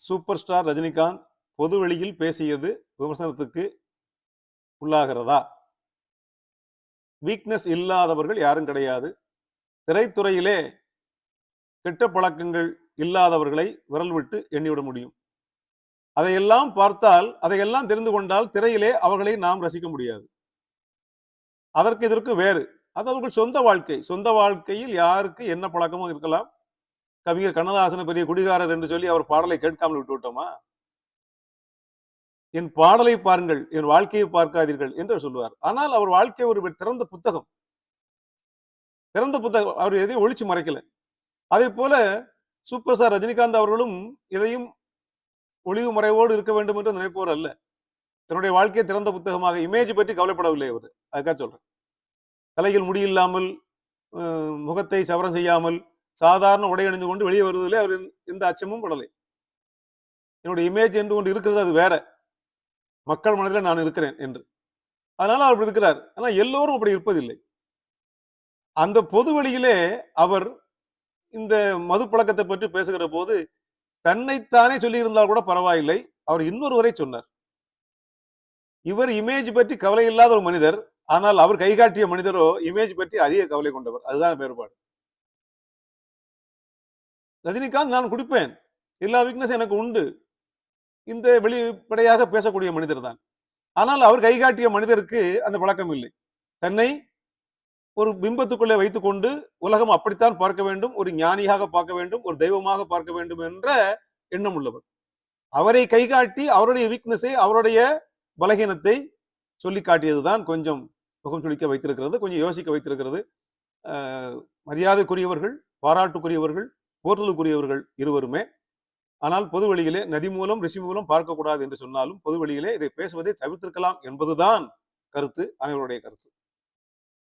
Super star Rajinikanth பொது வெளியில் பேசியது விமர்சனத்துக்கு உள்ளாகிறதா? வீக்னஸ் இல்லாதவர்கள் யாரும் கிடையாது. திரைத்துறையிலே கெட்ட பழக்கங்கள் இல்லாதவர்களை விரல் விட்டு எண்ணிவிட முடியும். அதையெல்லாம் பார்த்தால், அதையெல்லாம் தெரிந்து கொண்டால் திரையிலே அவர்களை நாம் ரசிக்க முடியாது. அதற்கு இதற்கு வேறு. அது அவர்கள் சொந்த வாழ்க்கை. சொந்த வாழ்க்கையில் யாருக்கு என்ன பழக்கமும் இருக்கலாம். கவிஞர் கண்ணதாசன பெரிய குடிகாரர் என்று சொல்லி அவர் பாடலை கேட்காமல் விட்டு விட்டோமா? என் பாடலை பாருங்கள், என் வாழ்க்கையை பார்க்காதீர்கள் என்று சொல்லுவார். ஆனால் அவர் வாழ்க்கை ஒரு திறந்த புத்தகம். திறந்த புத்தகம். அவர் எதையும் ஒளிச்சு மறைக்கல. அதே போல சூப்பர் ஸ்டார் ரஜினிகாந்த் அவர்களும் எதையும் ஒளிவு மறைவோடு இருக்க வேண்டும் என்று நினைப்பவர் அல்ல. தன்னுடைய வாழ்க்கையை திறந்த புத்தகமாக இமேஜ் பற்றி கவலைப்படவில்லை அவர். அதுக்காக சொல்றேன். தலையில் முடியில்லாமல், முகத்தை சவரம் செய்யாமல், சாதாரண உடை அணிந்து கொண்டு வெளியே வருவதிலே அவர் எந்த அச்சமும் படலை. என்னுடைய இமேஜ் என்று ஒன்று இருக்கிறது, அது வேற. மக்கள் மனதில் நான் இருக்கிறேன் என்று. அதனால அவர் அப்படி இருக்கிறார். ஆனால் எல்லோரும் அப்படி இருப்பதில்லை. அந்த பொது வெளியிலே அவர் இந்த மது பழக்கத்தை பற்றி பேசுகிற போது தன்னைத்தானே சொல்லியிருந்தால் கூட பரவாயில்லை, அவர் இன்னொருவரை சொன்னார். இவர் இமேஜ் பற்றி கவலை இல்லாத ஒரு மனிதர். ஆனால் அவர் கைகாட்டிய மனிதரோ இமேஜ் பற்றி அதிக கவலை கொண்டவர். அதுதான் வேறுபாடு. ரஜினிகாந்த் நான் குடிப்பேன், எல்லா வீக்னஸ் எனக்கு உண்டு, இந்த வெளிப்படையாக பேசக்கூடிய மனிதர் தான். ஆனால் அவர் கைகாட்டிய மனிதருக்கு அந்த பழக்கம் இல்லை. தன்னை ஒரு பிம்பத்துக்குள்ளே வைத்துக் கொண்டு உலகம் அப்படித்தான் பார்க்க வேண்டும், ஒரு ஞானியாக பார்க்க வேண்டும், ஒரு தெய்வமாக பார்க்க வேண்டும் என்ற எண்ணம் உள்ளவர். அவரை கைகாட்டி அவருடைய வீக்னஸை, அவருடைய பலகீனத்தை சொல்லி காட்டியதுதான் கொஞ்சம் முகம் சுளிக்க வைத்திருக்கிறது, கொஞ்சம் யோசிக்க வைத்திருக்கிறது. மரியாதைக்குரியவர்கள், பாராட்டுக்குரியவர்கள், போற்றலுக்குரியவர்கள் இருவருமே. ஆனால் பொது வெளியிலே நதி மூலம் ரிஷி மூலம் பார்க்கக்கூடாது என்று சொன்னாலும் பொது வெளியிலே இதை பேசுவதை தவிர்த்திருக்கலாம் என்பதுதான் கருத்து, அனைவருடைய கருத்து.